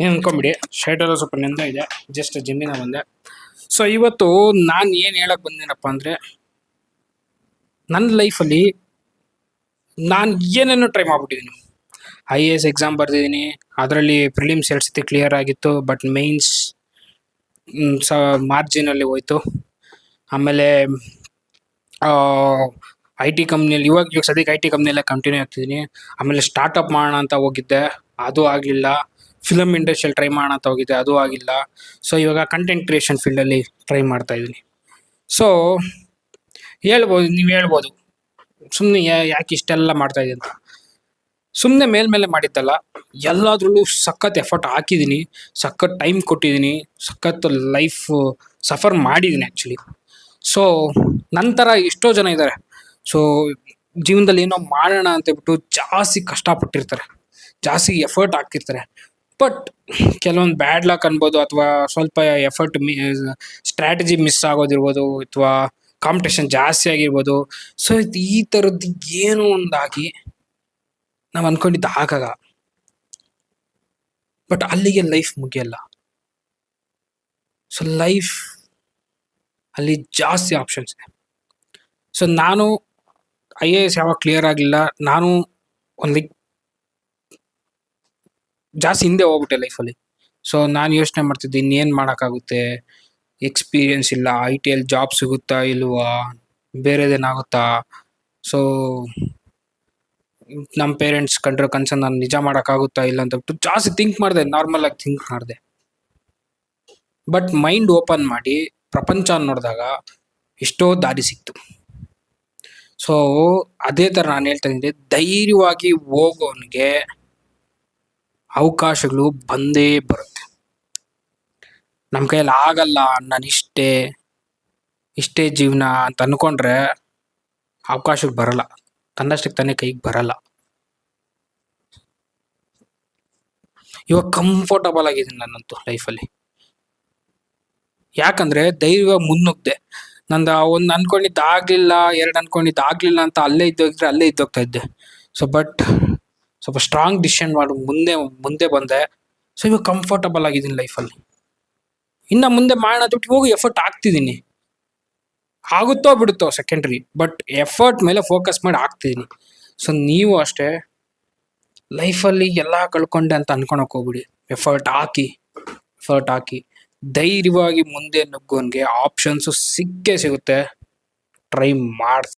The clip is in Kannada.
ಏನು ಅನ್ಕೊಂಬಿಡಿ, ಶರ್ಟ್ ಎಲ್ಲ ಸ್ವಲ್ಪ ನೆಂದ ಇದೆ, ಜಸ್ಟ್ ಜಿಮ್ಮಿನ ಬಂದೆ. ಸೊ ಇವತ್ತು ನಾನು ಏನು ಹೇಳಕ್ ಬಂದಿನಪ್ಪ ಅಂದರೆ, ನನ್ನ ಲೈಫಲ್ಲಿ ನಾನು ಏನೇನೋ ಟ್ರೈ ಮಾಡ್ಬಿಟ್ಟಿದ್ದೀನಿ. IAS ಎಕ್ಸಾಮ್ ಬರ್ದಿದ್ದೀನಿ, ಅದರಲ್ಲಿ ಪ್ರಿಲಿಮ್ಸ್ 2 ಸತಿ ಕ್ಲಿಯರ್ ಆಗಿತ್ತು, ಬಟ್ ಮೈನ್ಸ್ ಮಾರ್ಜಿನಲ್ಲಿ ಹೋಯ್ತು. ಆಮೇಲೆ IT ಕಂಪ್ನಿಯಲ್ಲಿ ಇವಾಗ ಸದ್ಯಕ್ಕೆ IT ಕಂಪ್ನಿಯಲ್ಲೇ ಕಂಟಿನ್ಯೂ ಆಗ್ತಿದ್ದೀನಿ. ಆಮೇಲೆ ಸ್ಟಾರ್ಟಪ್ ಮಾಡೋಣ ಅಂತ ಹೋಗಿದ್ದೆ, ಅದು ಆಗಲಿಲ್ಲ. ಫಿಲಮ್ ಇಂಡಸ್ಟ್ರಿಯಲ್ಲಿ ಟ್ರೈ ಮಾಡೋಣ ಅಂತ ಹೋಗಿದ್ದೆ, ಅದು ಆಗಿಲ್ಲ. ಸೊ ಇವಾಗ ಕಂಟೆಂಟ್ ಕ್ರಿಯೇಷನ್ ಫೀಲ್ಡಲ್ಲಿ ಟ್ರೈ ಮಾಡ್ತಾ ಇದ್ದೀನಿ. ಸೊ ನೀವು ಹೇಳ್ಬೋದು ಸುಮ್ಮನೆ ಯಾಕೆ ಇಷ್ಟೆಲ್ಲ ಮಾಡ್ತಾ ಇದ್ದೀನಿ ಅಂತ. ಸುಮ್ಮನೆ ಮೇಲ್ಮೇಲೆ ಮಾಡಿದ್ದಲ್ಲ, ಎಲ್ಲದ್ರಲ್ಲೂ ಸಖತ್ ಎಫರ್ಟ್ ಹಾಕಿದ್ದೀನಿ, ಸಖತ್ ಟೈಮ್ ಕೊಟ್ಟಿದ್ದೀನಿ, ಸಖತ್ ಲೈಫ್ ಸಫರ್ ಮಾಡಿದ್ದೀನಿ ಆ್ಯಕ್ಚುಲಿ. ಸೊ ನಂತರ ಎಷ್ಟೋ ಜನ ಇದ್ದಾರೆ, ಸೊ ಜೀವನದಲ್ಲಿ ಏನೋ ಮಾಡೋಣ ಅಂತೇಳ್ಬಿಟ್ಟು ಜಾಸ್ತಿ ಕಷ್ಟಪಟ್ಟಿರ್ತಾರೆ, ಜಾಸ್ತಿ ಎಫರ್ಟ್ ಹಾಕ್ತಿರ್ತಾರೆ. ಬಟ್ ಕೆಲವೊಂದು ಬ್ಯಾಡ್ ಲಕ್ ಅನ್ಬೋದು, ಅಥವಾ ಸ್ವಲ್ಪ ಎಫರ್ಟ್ ಸ್ಟ್ರಾಟಜಿ ಮಿಸ್ ಆಗೋದಿರ್ಬೋದು, ಅಥವಾ ಕಾಂಪಿಟೇಷನ್ ಜಾಸ್ತಿ ಆಗಿರ್ಬೋದು. ಸೊ ಈ ಥರದ್ದು ಏನೋ ಒಂದಾಗಿ ನಾವು ಅನ್ಕೊಂಡಿದ್ದು ಆಗಾಗ, ಬಟ್ ಅಲ್ಲಿಗೆ ಲೈಫ್ ಮುಗಿಯಲ್ಲ. ಸೊ ಲೈಫ್ ಅಲ್ಲಿ ಜಾಸ್ತಿ ಆಪ್ಷನ್ಸ್ ಇದೆ. ಸೊ ನಾನು IAS ಯಾವಾಗ ಕ್ಲಿಯರ್ ಆಗಲಿಲ್ಲ, ನಾನು ಒಂದು ಜಾಸ್ತಿ ಹಿಂದೆ ಹೋಗ್ಬಿಟ್ಟೆ ಲೈಫಲ್ಲಿ. ಸೊ ನಾನು ಯೋಚನೆ ಮಾಡ್ತಿದ್ದೆ, ಇನ್ನೇನು ಮಾಡೋಕ್ಕಾಗುತ್ತೆ, ಎಕ್ಸ್ಪೀರಿಯನ್ಸ್ ಇಲ್ಲ, IT ಅಲ್ಲಿ ಜಾಬ್ ಸಿಗುತ್ತಾ ಇಲ್ವಾ, ಬೇರೆದೇನಾಗುತ್ತಾ. ಸೊ ನಮ್ಮ ಪೇರೆಂಟ್ಸ್ ಕಂಡ್ರೆ ಕನ್ಸರ್ನ್ ನಾನು ನಿಜ ಮಾಡೋಕ್ಕಾಗುತ್ತಾ ಇಲ್ಲ ಅಂತ ಬಿಟ್ಟು ಜಾಸ್ತಿ ಥಿಂಕ್ ಮಾಡಿದೆ, ನಾರ್ಮಲ್ ಆಗಿ ಥಿಂಕ್ ಮಾಡಿದೆ. ಬಟ್ ಮೈಂಡ್ ಓಪನ್ ಮಾಡಿ ಪ್ರಪಂಚ ನೋಡಿದಾಗ ಎಷ್ಟೋ ದಾರಿ ಸಿಕ್ತು. ಸೊ ಅದೇ ಥರ ನಾನು ಹೇಳ್ತಾ ಇದ್ದೆ, ಧೈರ್ಯವಾಗಿ ಹೋಗೋನಿಗೆ ಅವಕಾಶಗಳು ಬಂದೇ ಬರುತ್ತೆ. ನಮ್ಮ ಕೈಯಲ್ಲಿ ಆಗಲ್ಲ, ನಾನು ಇಷ್ಟೇ ಜೀವನ ಅಂತ ಅಂದ್ಕೊಂಡ್ರೆ ಅವಕಾಶಕ್ಕೆ ಬರಲ್ಲ, ತನ್ನಷ್ಟಕ್ಕೆ ತಾನೇ ಕೈಗೆ ಬರಲ್ಲ. ಇವಾಗ ಕಂಫರ್ಟಬಲ್ ಆಗಿದ್ದೀನಿ ನಾನಂತೂ ಲೈಫಲ್ಲಿ. ಯಾಕಂದರೆ ಧೈರ್ಯವಾಗಿ ಮುನ್ನುಗ್ದೆ. ನಂದು ಒಂದು ಅನ್ಕೊಂಡಿದ್ದು ಆಗಲಿಲ್ಲ, 2 ಅನ್ಕೊಂಡಿದ್ದು ಆಗಲಿಲ್ಲ ಅಂತ ಅಲ್ಲೇ ಇದ್ದೋಗ್ತಾ ಇದ್ದೆ. ಸೊ ಬಟ್ ಸ್ವಲ್ಪ ಸ್ಟ್ರಾಂಗ್ ಡಿಸಿಷನ್ ಮಾಡಿ ಮುಂದೆ ಬಂದೆ. ಸೊ ಇವಾಗ ಕಂಫರ್ಟಬಲ್ ಆಗಿದ್ದೀನಿ ಲೈಫಲ್ಲಿ. ಇನ್ನು ಮುಂದೆ ಮಾಡೋಣ ಅಂತ ಹೋಗಿ ಎಫರ್ಟ್ ಹಾಕ್ತಿದ್ದೀನಿ, ಆಗುತ್ತೋ ಬಿಡುತ್ತೋ ಸೆಕೆಂಡ್ರಿ, ಬಟ್ ಎಫರ್ಟ್ ಮೇಲೆ ಫೋಕಸ್ ಮಾಡಿ ಹಾಕ್ತಿದ್ದೀನಿ. ಸೊ ನೀವು ಅಷ್ಟೇ ಲೈಫಲ್ಲಿ ಎಲ್ಲ ಕಳ್ಕೊಂಡೆ ಅಂತ ಅನ್ಕೊಳಕ್ಕೆ ಹೋಗ್ಬಿಡಿ. ಎಫರ್ಟ್ ಹಾಕಿ ಧೈರ್ಯವಾಗಿ ಮುಂದೆ ನುಗ್ಗೋನ್ಗೆ ಆಪ್ಷನ್ಸು ಸಿಕ್ಕೇ ಸಿಗುತ್ತೆ. ಟ್ರೈ ಮಾಡಿ.